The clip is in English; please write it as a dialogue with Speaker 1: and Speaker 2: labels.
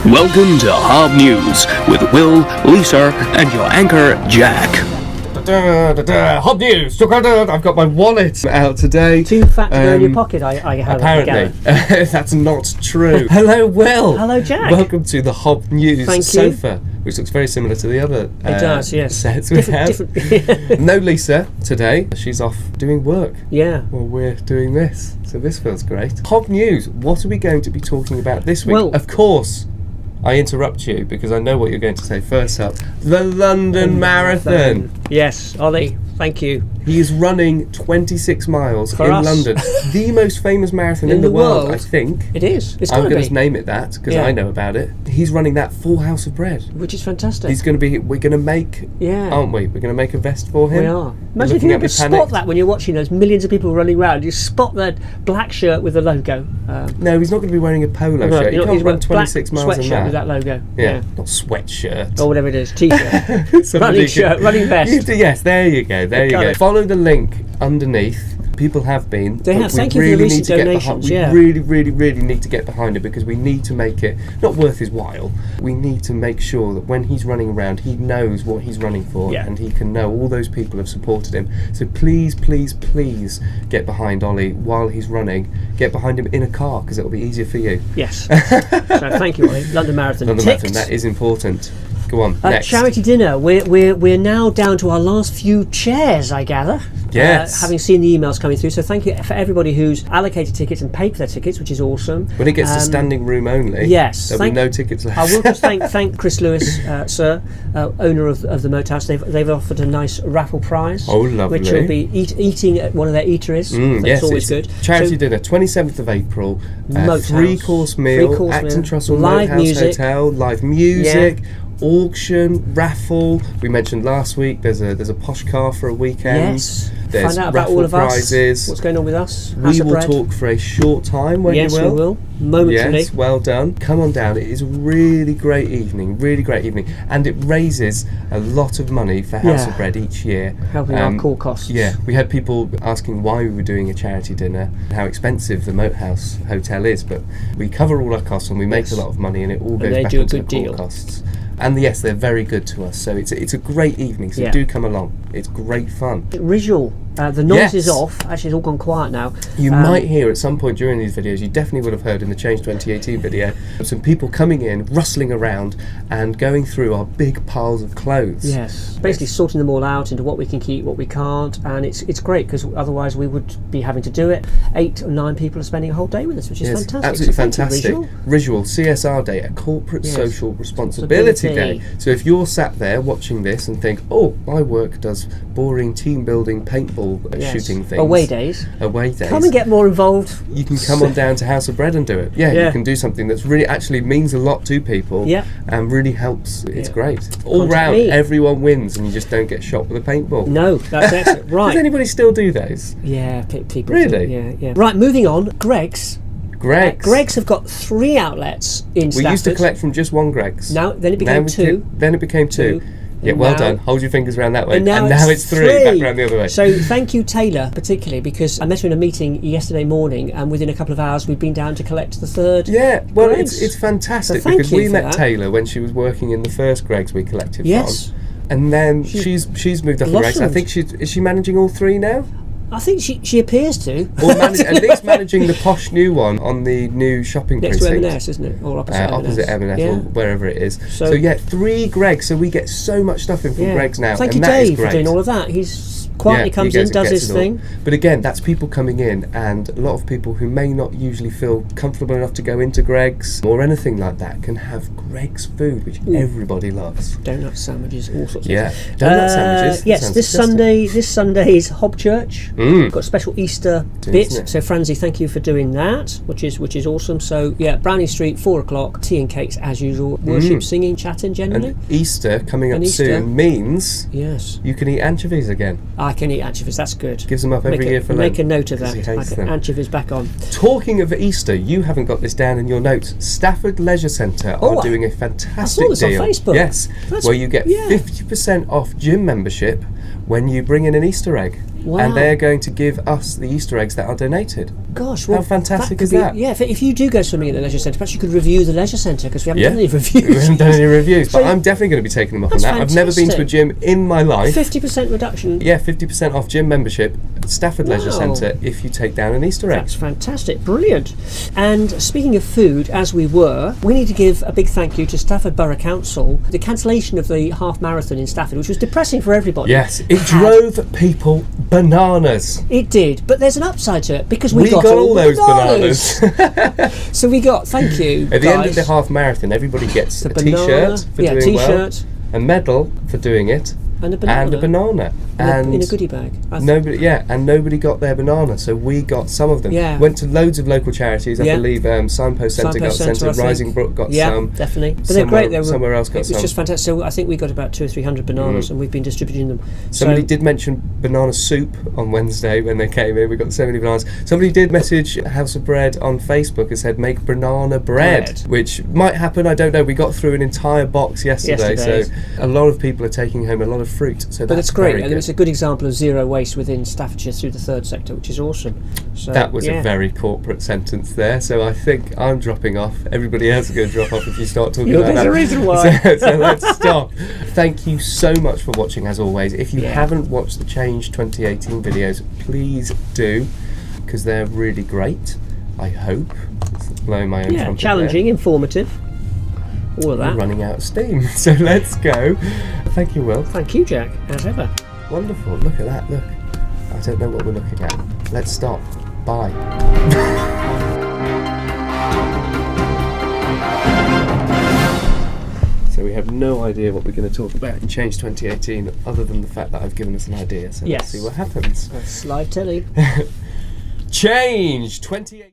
Speaker 1: Welcome to HoBNews with Will, Lisa, and your anchor, Jack.
Speaker 2: HoBNews! I've got my wallet out today.
Speaker 3: Too fat to go in your pocket, I have.
Speaker 2: Apparently. That's not true. Hello, Will.
Speaker 3: Hello, Jack.
Speaker 2: Welcome to the HoBNews
Speaker 3: Thank
Speaker 2: sofa, which looks very similar to the other
Speaker 3: it does, yes.
Speaker 2: sets we have. No Lisa today. She's off doing work.
Speaker 3: Yeah.
Speaker 2: Well, we're doing this, so this feels great. HoBNews, what are we going to be talking about this week?
Speaker 3: Well,
Speaker 2: of course, I interrupt you because I know what you're going to say first up. The London Marathon.
Speaker 3: Yes, Ollie, thank you.
Speaker 2: He is running 26 miles
Speaker 3: For
Speaker 2: in
Speaker 3: us.
Speaker 2: London. The most famous marathon in the world, I think.
Speaker 3: It is. It's
Speaker 2: I'm
Speaker 3: going
Speaker 2: going
Speaker 3: to
Speaker 2: to name it that because
Speaker 3: Yeah.
Speaker 2: I know about it. He's running that full house of bread.
Speaker 3: Which is fantastic.
Speaker 2: He's going to be. We're going to make.
Speaker 3: Yeah.
Speaker 2: Aren't we? We're going to make a vest for him.
Speaker 3: We are. Imagine if you could spot that when you're watching those millions of people running around. You spot that black shirt with the logo.
Speaker 2: No, he's not going to be wearing a polo shirt. You can't run 26 miles in
Speaker 3: sweatshirt
Speaker 2: that.
Speaker 3: with that logo.
Speaker 2: Yeah, not sweatshirt.
Speaker 3: Or whatever it is. T-shirt.
Speaker 2: Somebody
Speaker 3: Running shirt. Running vest.
Speaker 2: Yes, there you go. There you go. Follow the link underneath. People have been.
Speaker 3: They have. Thank you
Speaker 2: really
Speaker 3: for the
Speaker 2: need
Speaker 3: recent
Speaker 2: to
Speaker 3: donations.
Speaker 2: get behind, we really need to get behind it because we need to make it not worth his while. We need to make sure that when he's running around, he knows what he's running for, and he can know all those people have supported him. So please, please, please get behind Ollie while he's running. Get behind him in a car because it'll be easier for you.
Speaker 3: Yes. So thank you, Ollie. London Marathon.
Speaker 2: London Marathon. That is important. Go on. Next.
Speaker 3: Charity dinner. We're now down to our last few chairs, I gather.
Speaker 2: Yes.
Speaker 3: Having seen the emails coming through, so thank you for everybody who's allocated tickets and paid for their tickets, which is awesome.
Speaker 2: When it gets to standing room only,
Speaker 3: yes,
Speaker 2: there'll be no tickets left.
Speaker 3: I will just thank Chris Lewis, sir, owner of the Moat House. They've offered a nice raffle prize.
Speaker 2: Oh, lovely.
Speaker 3: Which will be eating at one of their eateries.
Speaker 2: Yes,
Speaker 3: it's always good.
Speaker 2: Charity dinner, 27th of April. Three-course meal, Acton Trussell
Speaker 3: live
Speaker 2: Moat House
Speaker 3: music.
Speaker 2: Hotel, live music. Auction, raffle. We mentioned last week there's a posh car for a weekend.
Speaker 3: Yes.
Speaker 2: There's
Speaker 3: Find out about all of
Speaker 2: prizes.
Speaker 3: us. What's going on with us?
Speaker 2: We will talk for a short time, won't
Speaker 3: yes,
Speaker 2: you, Will?
Speaker 3: we will. Momentarily.
Speaker 2: Yes, well done. Come on down. It is a really great evening, and it raises a lot of money for House of Bread each year.
Speaker 3: Helping our core costs.
Speaker 2: Yeah, we had people asking why we were doing a charity dinner, how expensive the Moat House Hotel is, but we cover all our costs and we make a lot of money and it all goes back into the core costs. And yes, they're very good to us, so it's a great evening, so do come along. It's great fun.
Speaker 3: Visual. The noise is off. Actually, it's all gone quiet now.
Speaker 2: You might hear at some point during these videos, you definitely would have heard in the Change 2018 video, some people coming in, rustling around and going through our big piles of clothes.
Speaker 3: Yes. Basically sorting them all out into what we can keep, what we can't, and it's great because otherwise we would be having to do it. 8 or 9 people are spending a whole day with us, which is fantastic.
Speaker 2: Absolutely
Speaker 3: so
Speaker 2: fantastic. Visual CSR Day, a corporate social responsibility day. So if you're sat there watching this and think, oh, my work does boring team building paintball shooting things.
Speaker 3: Away days.
Speaker 2: Come
Speaker 3: and get more involved.
Speaker 2: You can come on down to House of Bread and do it. Yeah, you can do something that's really actually means a lot to people and really helps. It's great. All round, everyone wins and you just don't get shot with a paintball.
Speaker 3: No, that's excellent. Right.
Speaker 2: Does anybody still do those?
Speaker 3: Yeah, people
Speaker 2: really?
Speaker 3: Do. Yeah. Right, moving on. Greggs have got 3 outlets in Stafford.
Speaker 2: We used to collect from just one Greggs.
Speaker 3: Then it became 2.
Speaker 2: Then it became 2. Yeah, well done. Hold your fingers around that way.
Speaker 3: And now
Speaker 2: it's 3 back around the other way.
Speaker 3: So thank you, Taylor, particularly, because I met her in a meeting yesterday morning and within a couple of hours we've been down to collect the 3rd.
Speaker 2: Yeah, well, it's fantastic because we met
Speaker 3: that.
Speaker 2: Taylor when she was working in the first Greggs we collected from. And then she's moved up the ranks. I think is she managing all 3 now?
Speaker 3: I think she appears to.
Speaker 2: Or at least managing the posh new one on the new shopping
Speaker 3: next
Speaker 2: precinct.
Speaker 3: to M&S, isn't it? Or opposite
Speaker 2: M&S or wherever it is. So yeah, 3 Greggs. So we get so much stuff in from Greggs now.
Speaker 3: Thank you, Dave, for doing all of that. He's quietly comes in, does his thing.
Speaker 2: But again, that's people coming in, and a lot of people who may not usually feel comfortable enough to go into Greggs or anything like that can have Greggs food, which everybody loves.
Speaker 3: Donut sandwiches, all sorts of
Speaker 2: things. Donut sandwiches.
Speaker 3: Yes, this Sunday is Hob Church. We've got a special Easter bit. So Franzi, thank you for doing that, which is awesome. So yeah, Browning Street, 4 o'clock, tea and cakes as usual. Worship, singing, chatting generally.
Speaker 2: And Easter coming up soon means you can eat anchovies again.
Speaker 3: I can eat anchovies, that's good.
Speaker 2: Gives them up every year for Lent.
Speaker 3: Make a note of that. Anchovies back on.
Speaker 2: Talking of Easter, you haven't got this down in your notes. Stafford Leisure Centre are doing a fantastic deal.
Speaker 3: I saw this on Facebook.
Speaker 2: Yes, where you get 50% off gym membership when you bring in an Easter egg.
Speaker 3: Wow.
Speaker 2: And they're going to give us the Easter eggs that are donated.
Speaker 3: Gosh, well,
Speaker 2: how fantastic
Speaker 3: could
Speaker 2: is
Speaker 3: be,
Speaker 2: that?
Speaker 3: Yeah, if you do go swimming at the leisure centre, perhaps you could review the leisure centre, because we haven't done any reviews.
Speaker 2: We haven't done any reviews, but
Speaker 3: So-
Speaker 2: I'm definitely going to be taking them up on
Speaker 3: That's
Speaker 2: that. I've never been to a
Speaker 3: fantastic.
Speaker 2: gym in my life.
Speaker 3: 50% reduction.
Speaker 2: Yeah, 50% off gym membership at Stafford Leisure
Speaker 3: Wow.
Speaker 2: Centre if you take down an Easter egg.
Speaker 3: That's fantastic, brilliant. And speaking of food, as we were, we need to give a big thank you to Stafford Borough Council. The cancellation of the half marathon in Stafford, which was depressing for everybody.
Speaker 2: Yes, it drove people bananas.
Speaker 3: It did, but there's an upside to it, because we got
Speaker 2: all
Speaker 3: the
Speaker 2: those bananas.
Speaker 3: So we got, thank you,
Speaker 2: At the end of
Speaker 3: guys.
Speaker 2: the half marathon, everybody gets a
Speaker 3: banana,
Speaker 2: t-shirt for doing
Speaker 3: t-shirt,
Speaker 2: well, a medal for doing it,
Speaker 3: and a banana.
Speaker 2: and a banana.
Speaker 3: In a goodie bag.
Speaker 2: Nobody got their banana, so we got some of them.
Speaker 3: Yeah.
Speaker 2: Went to loads of local charities. I
Speaker 3: Yeah.
Speaker 2: believe Signpost Centre got
Speaker 3: Signpost Centre,
Speaker 2: some,
Speaker 3: I think.
Speaker 2: Rising Brook got
Speaker 3: Yeah,
Speaker 2: some.
Speaker 3: definitely. But they're great. They were,
Speaker 2: somewhere else got
Speaker 3: it was
Speaker 2: some.
Speaker 3: just fantastic. So I think we got about 200 or 300 bananas, and we've been distributing them.
Speaker 2: Somebody
Speaker 3: So-
Speaker 2: did mention banana soup on Wednesday when they came in. We got so many bananas. Somebody did message House of Bread on Facebook and said make banana bread, which might happen. I don't know. We got through an entire box yesterday. So a lot of people are taking home a lot of fruit. So
Speaker 3: But
Speaker 2: that's
Speaker 3: it's great,
Speaker 2: very
Speaker 3: and
Speaker 2: good.
Speaker 3: it's a good example of zero waste within Staffordshire through the third sector, which is awesome. So,
Speaker 2: That was
Speaker 3: yeah.
Speaker 2: a very corporate sentence there, so I think I'm dropping off. Everybody else is going to drop off if you start talking about
Speaker 3: There's
Speaker 2: that.
Speaker 3: a reason why.
Speaker 2: So let's stop. Thank you so much for watching, as always. If you
Speaker 3: Yeah.
Speaker 2: haven't watched the Change 2018 videos, please do, because they're really great. I hope. It's blowing my own
Speaker 3: Yeah,
Speaker 2: trumpet
Speaker 3: challenging, informative, all of
Speaker 2: there.
Speaker 3: that.
Speaker 2: We're running out of steam, so let's go. Thank you, Will.
Speaker 3: Thank you, Jack, as ever.
Speaker 2: Wonderful. Look at that. Look. I don't know what we're looking at. Let's stop. Bye. So we have no idea what we're going to talk about in Change 2018 other than the fact that I've given us an idea. So
Speaker 3: Yes.
Speaker 2: let's see what happens.
Speaker 3: That's live telly.
Speaker 2: Change 2018.